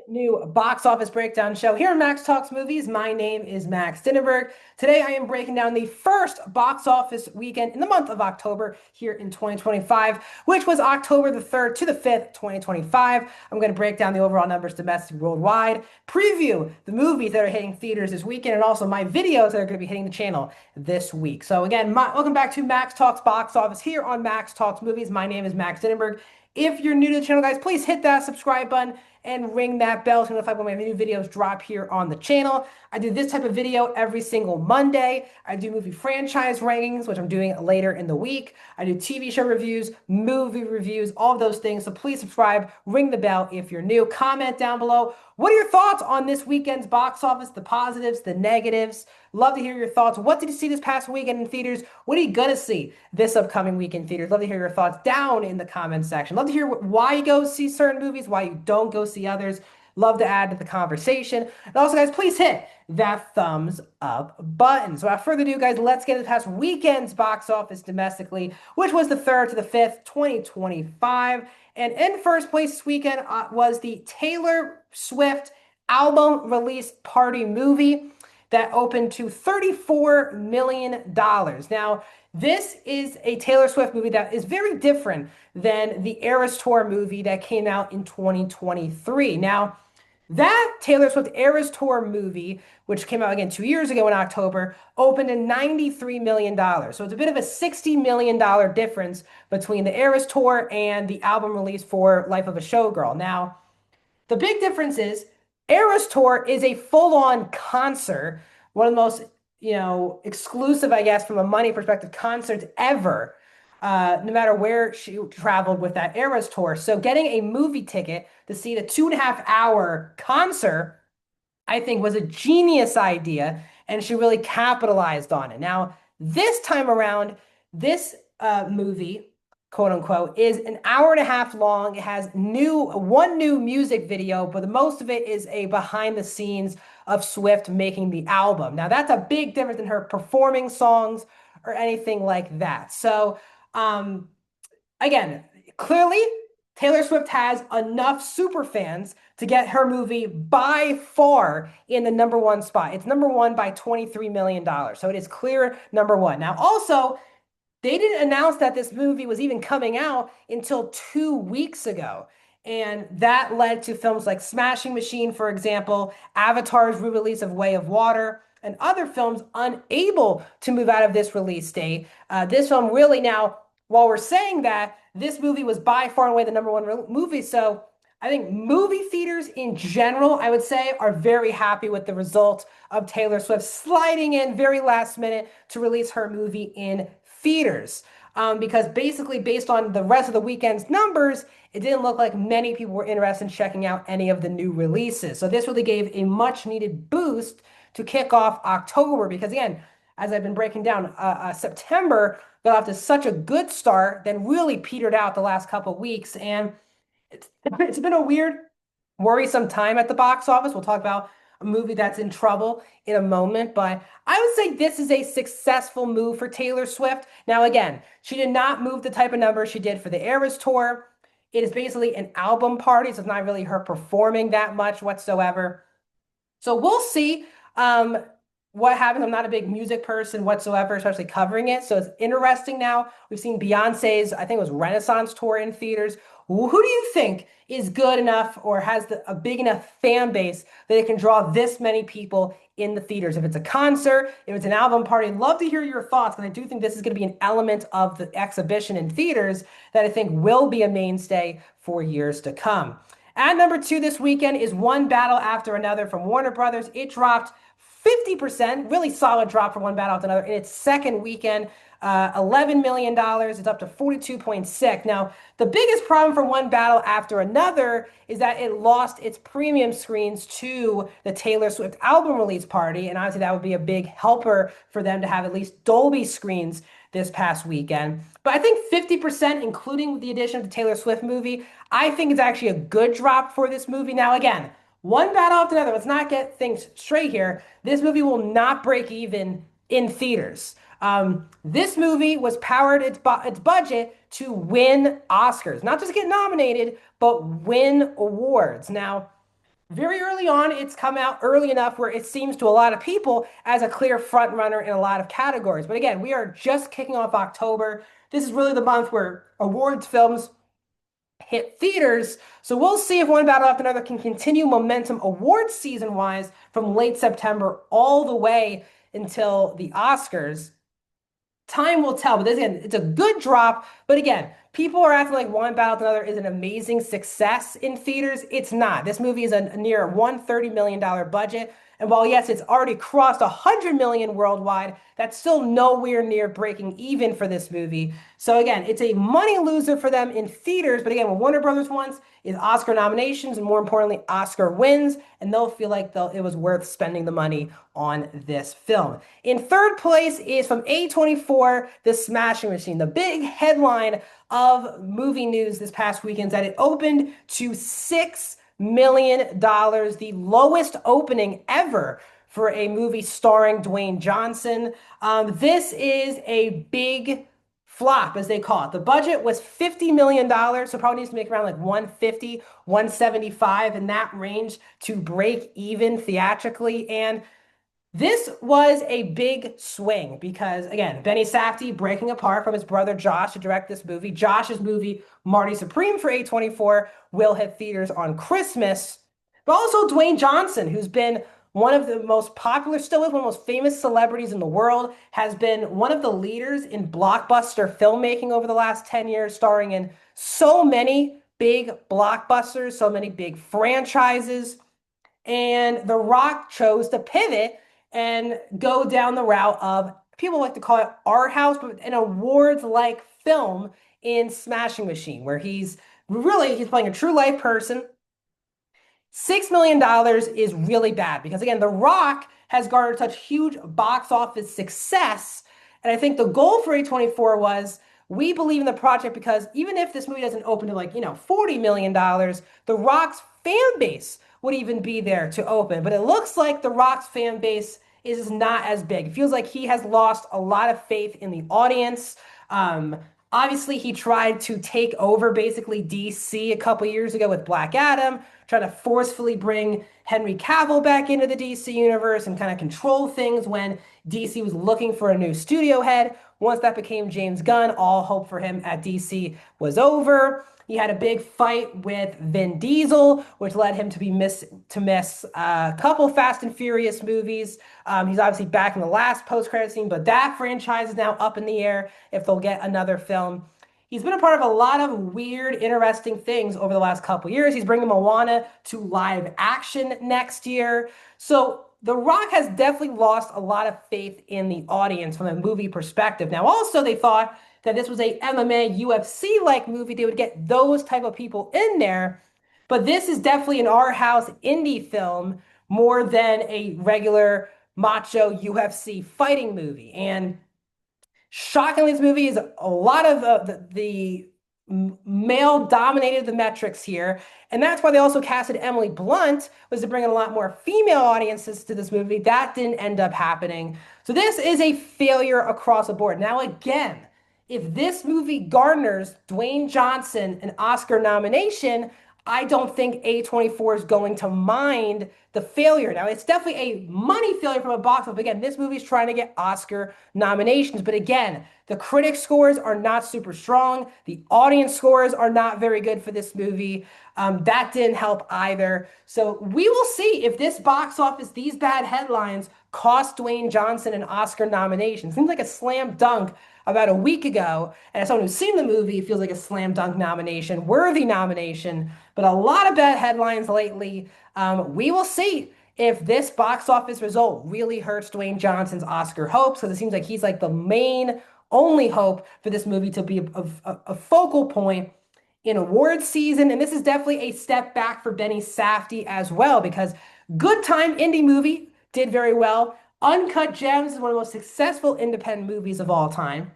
new box office breakdown show here on Max Talks Movies. My name is Max Dinnerberg. Today I am breaking down the first box office weekend in the month of October here in 2025, which was October the 3rd to the 5th, 2025. I'm going to break down the overall numbers domestic worldwide, preview the movies that are hitting theaters this weekend, and also my videos that are going to be hitting the channel this week. So again, welcome back to Max Talks Box Office here on Max Talks Movies. My name is Max Dinnerberg. If you're new to the channel, guys, please hit that subscribe button and ring that bell to notify when my new videos drop here on the channel. I do this type of video every single Monday. I do movie franchise rankings, which I'm doing later in the week. I do TV show reviews, movie reviews, all of those things. So please subscribe, ring the bell if you're new. Comment down below. What are your thoughts on this weekend's box office, the positives, the negatives? Love to hear your thoughts. What did you see this past weekend in theaters? What are you going to see this upcoming week in theaters? Love to hear your thoughts down in the comments section. Love to hear why you go see certain movies, why you don't go see others. Love to add to the conversation. And also, guys, please hit that thumbs up button. So without further ado, guys, let's get into the past weekend's box office domestically, which was the 3rd to the 5th, 2025. And in first place this weekend was the Taylor Swift album release party movie that opened to $34 million. Now, this is a Taylor Swift movie that is very different than the Eras Tour movie that came out in 2023. Now, that Taylor Swift Eras Tour movie, which came out again 2 years ago in October, opened at $93 million. So it's a bit of a $60 million difference between the Eras Tour and the album release for Life of a Showgirl. Now, the big difference is Eras Tour is a full-on concert, one of the most, exclusive, I guess, from a money perspective, concerts ever, no matter where she traveled with that Eras Tour. So getting a movie ticket to see the 2.5 hour concert, I think, was a genius idea, and she really capitalized on it. Now, this time around, this movie, quote unquote, is an hour and a half long. It has one new music video, but the most of it is a behind the scenes of Swift making the album. Now, that's a big difference than her performing songs or anything like that. So, again, clearly, Taylor Swift has enough super fans to get her movie by far in the #1 spot. It's #1 by $23 million. So it is clear #1. Now, also, they didn't announce that this movie was even coming out until 2 weeks ago. And that led to films like Smashing Machine, for example, Avatar's re-release of Way of Water, and other films unable to move out of this release date. This film really now, while we're saying that, this movie was by far and away the #1 movie. So I think movie theaters in general, I would say, are very happy with the result of Taylor Swift sliding in very last minute to release her movie in theaters. Because basically, based on the rest of the weekend's numbers, it didn't look like many people were interested in checking out any of the new releases. So this really gave a much needed boost to kick off October. Because again, as I've been breaking down, September got off to such a good start, then really petered out the last couple of weeks. And it's been a weird, worrisome time at the box office. We'll talk about a movie that's in trouble in a moment, but I would say this is a successful move for Taylor Swift. Now, again, she did not move the type of numbers she did for the Eras Tour. It is basically an album party, so it's not really her performing that much whatsoever. So we'll see what happens. I'm not a big music person whatsoever, especially covering it. So it's interesting now. We've seen Beyonce's, I think it was Renaissance tour in theaters. Who do you think is good enough or has a big enough fan base that it can draw this many people in the theaters? If it's a concert, if it's an album party, I'd love to hear your thoughts, because I do think this is going to be an element of the exhibition in theaters that I think will be a mainstay for years to come. At #2 this weekend is One Battle After Another from Warner Brothers. It dropped 50%, really solid drop from One Battle After Another in its second weekend. $11 million. It's up to 42.6. Now, the biggest problem for One Battle After Another is that it lost its premium screens to the Taylor Swift album release party. And obviously, that would be a big helper for them to have at least Dolby screens this past weekend. But I think 50%, including the addition of the Taylor Swift movie, I think is actually a good drop for this movie. Now, again, One Battle After Another, let's not get things straight here. This movie will not break even in theaters. This movie was powered its budget to win Oscars, not just get nominated, but win awards. Now, Very early on, it's come out early enough where it seems to a lot of people as a clear front runner in a lot of categories. But again, we are just kicking off October. This is really the month where awards films hit theaters. So we'll see if One Battle After Another can continue momentum awards season wise from late September all the way until the Oscars. Time will tell, but this, again, it's a good drop. But again, people are acting like One Battle Another is an amazing success in theaters. It's not. This movie is a near $130 million budget. And while yes, it's already crossed 100 million worldwide, that's still nowhere near breaking even for this movie. So again, it's a money loser for them in theaters. But again, what Warner Brothers wants is Oscar nominations and more importantly, Oscar wins, and they'll feel like it was worth spending the money on this film. In third place is from A24, The Smashing Machine. The big headline of movie news this past weekend is that it opened to $6 million, the lowest opening ever for a movie starring Dwayne Johnson. This is a big flop, as they call it. The budget was $50 million, so probably needs to make around like 150, 175 in that range to break even theatrically. And this was a big swing because, again, Benny Safdie breaking apart from his brother Josh to direct this movie. Josh's movie, Marty Supreme for A24, will hit theaters on Christmas. But also Dwayne Johnson, who's been one of the most popular, still is one of the most famous celebrities in the world, has been one of the leaders in blockbuster filmmaking over the last 10 years, starring in so many big blockbusters, so many big franchises. And The Rock chose to pivot and go down the route of, people like to call it art house, but an awards like film in Smashing Machine, where he's playing a true life person. $6 million is really bad because, again, The Rock has garnered such huge box office success. And I think the goal for A24 was, we believe in the project because even if this movie doesn't open to like, $40 million, The Rock's fan base would even be there to open. But it looks like The Rock's fan base is not as big. It feels like he has lost a lot of faith in the audience. Um, Obviously, he tried to take over basically DC a couple years ago with Black Adam, trying to forcefully bring Henry Cavill back into the DC universe and kind of control things when DC was looking for a new studio head. Once that became James Gunn, all hope for him at DC was over. He had a big fight with Vin Diesel, which led him to miss a couple Fast and Furious movies. He's obviously back in the last post-credit scene, but that franchise is now up in the air if they'll get another film. He's been a part of a lot of weird, interesting things over the last couple years. He's bringing Moana to live action next year. So The Rock has definitely lost a lot of faith in the audience from a movie perspective. Now, also, they thought that this was a MMA UFC-like movie. They would get those type of people in there. But this is definitely an our house indie film more than a regular macho UFC fighting movie. And shockingly, this movie is a lot of the male dominated the metrics here. And that's why they also casted Emily Blunt, was to bring in a lot more female audiences to this movie. That didn't end up happening. So this is a failure across the board. Now, again, if this movie garners Dwayne Johnson an Oscar nomination, I don't think A24 is going to mind the failure. Now, it's definitely a money failure from a box office. Again, this movie's trying to get Oscar nominations. But again, the critic scores are not super strong. The audience scores are not very good for this movie. That didn't help either. So we will see if this box office, these bad headlines, cost Dwayne Johnson an Oscar nomination. Seems like a slam dunk about a week ago. And as someone who's seen the movie, it feels like a slam dunk nomination, worthy nomination, but a lot of bad headlines lately. We will see if this box office result really hurts Dwayne Johnson's Oscar hopes, because it seems like he's like the main only hope for this movie to be a focal point in awards season. And this is definitely a step back for Benny Safdie as well, because Good Time indie movie did very well. Uncut Gems is one of the most successful independent movies of all time.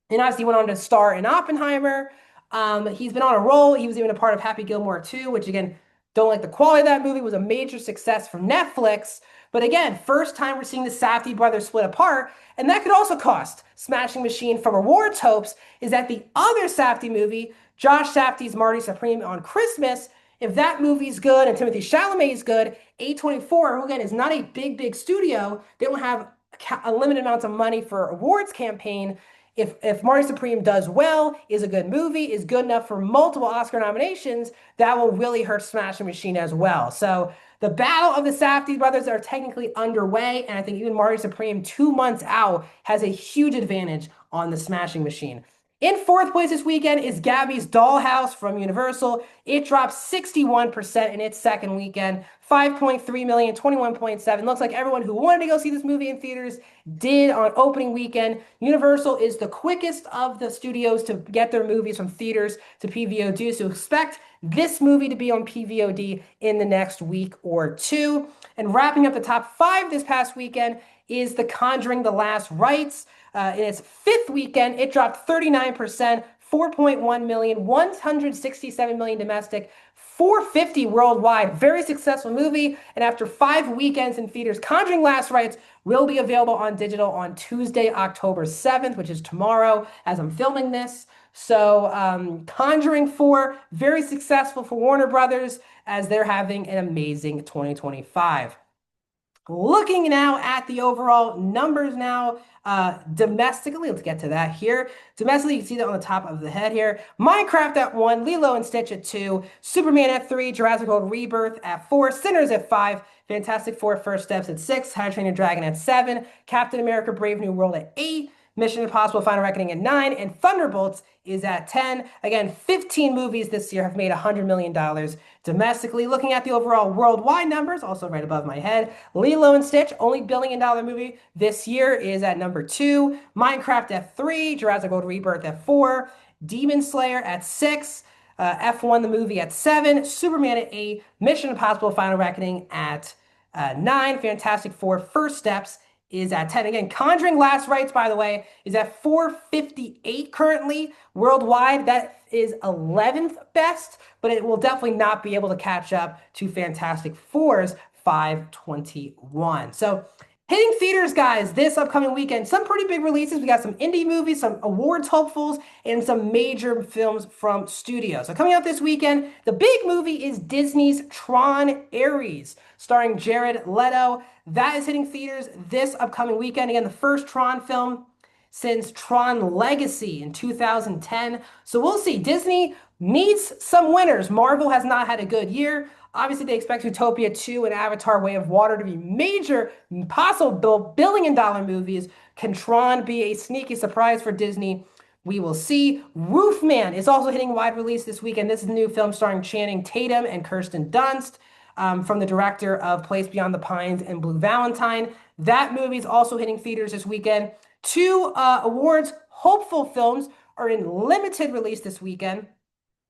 And obviously, he went on to star in Oppenheimer. He's been on a roll. He was even a part of Happy Gilmore 2, which, again, don't like the quality of that movie, was a major success for Netflix. But again, first time we're seeing the Safdie brothers split apart. And that could also cost Smashing Machine from awards hopes, is that the other Safdie movie, Josh Safdie's Marty Supreme on Christmas, If that movie's good and Timothée Chalamet's good, A24, who again is not a big studio, they don't have a limited amounts of money for awards campaign. If Marty Supreme does well, is a good movie, is good enough for multiple Oscar nominations, that will really hurt Smashing Machine as well. So the battle of the Safdie brothers are technically underway, and I think even Marty Supreme, 2 months out, has a huge advantage on the Smashing Machine. In fourth place this weekend is Gabby's Dollhouse from Universal. It dropped 61% in its second weekend, 5.3 million, 21.7. Looks like everyone who wanted to go see this movie in theaters did on opening weekend. Universal is the quickest of the studios to get their movies from theaters to PVOD, so expect this movie to be on PVOD in the next week or two. And wrapping up the top five this past weekend is The Conjuring: The Last Rites. In its fifth weekend, it dropped 39%, 4.1 million, 167 million domestic, 450 worldwide. Very successful movie. And after 5 weekends in theaters, Conjuring: Last Rites will be available on digital on Tuesday, October 7th, which is tomorrow as I'm filming this. So Conjuring 4, very successful for Warner Brothers as they're having an amazing 2025. Looking now at the overall numbers now, domestically, let's get to that here. Domestically, you can see that on the top of the head here. Minecraft at 1, Lilo and Stitch at 2, Superman at 3, Jurassic World Rebirth at 4, Sinners at 5, Fantastic Four: First Steps at 6, How to Train Your Dragon at 7, Captain America: Brave New World at 8, Mission Impossible: Final Reckoning at 9, and Thunderbolts is at 10. Again, 15 movies this year have made $100 million domestically. Looking at the overall worldwide numbers, also right above my head, Lilo and Stitch, only billion-dollar movie this year, is at number 2. Minecraft at 3, Jurassic World Rebirth at 4, Demon Slayer at 6, F1 the movie at 7, Superman at 8, Mission Impossible: Final Reckoning at 9, Fantastic Four: First Steps is at 10. Again, Conjuring: Last Rites, by the way, is at 458 currently worldwide. That is 11th best, but it will definitely not be able to catch up to Fantastic Four's 521. So hitting theaters, guys, this upcoming weekend, some pretty big releases. We got some indie movies, some awards hopefuls, and some major films from studios. So coming out this weekend, the big movie is Disney's Tron Ares, starring Jared Leto. That is hitting theaters this upcoming weekend. Again, the first Tron film since Tron Legacy in 2010. So we'll see. Disney needs some winners. Marvel has not had a good year. Obviously, they expect Utopia 2 and Avatar: Way of Water to be major, possible billion-dollar movies. Can Tron be a sneaky surprise for Disney? We will see. Roofman is also hitting wide release this weekend. This is a new film starring Channing Tatum and Kirsten Dunst, from the director of Place Beyond the Pines and Blue Valentine. That movie is also hitting theaters this weekend. 2 awards hopeful films are in limited release this weekend.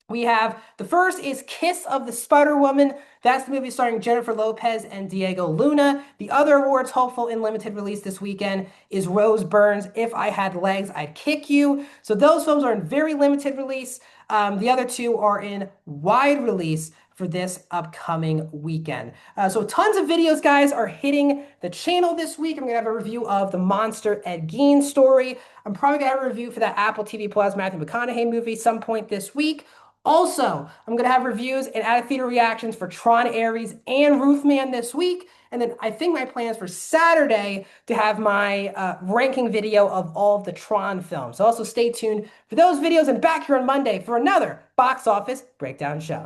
We have, the first is Kiss of the Spider-Woman. That's the movie starring Jennifer Lopez and Diego Luna. The other awards hopeful in limited release this weekend is Rose Byrne's If I Had Legs, I'd Kick You. So those films are in very limited release. The other 2 are in wide release for this upcoming weekend. So tons of videos, guys, are hitting the channel this week. I'm gonna have a review of the Monster Ed Gein story. I'm probably gonna have a review for that Apple TV Plus Matthew McConaughey movie some point this week. Also, I'm going to have reviews and out-of-theater reactions for Tron Ares and Roofman this week. And then I think my plan is for Saturday to have my ranking video of all of the Tron films. So also stay tuned for those videos and back here on Monday for another box office breakdown show.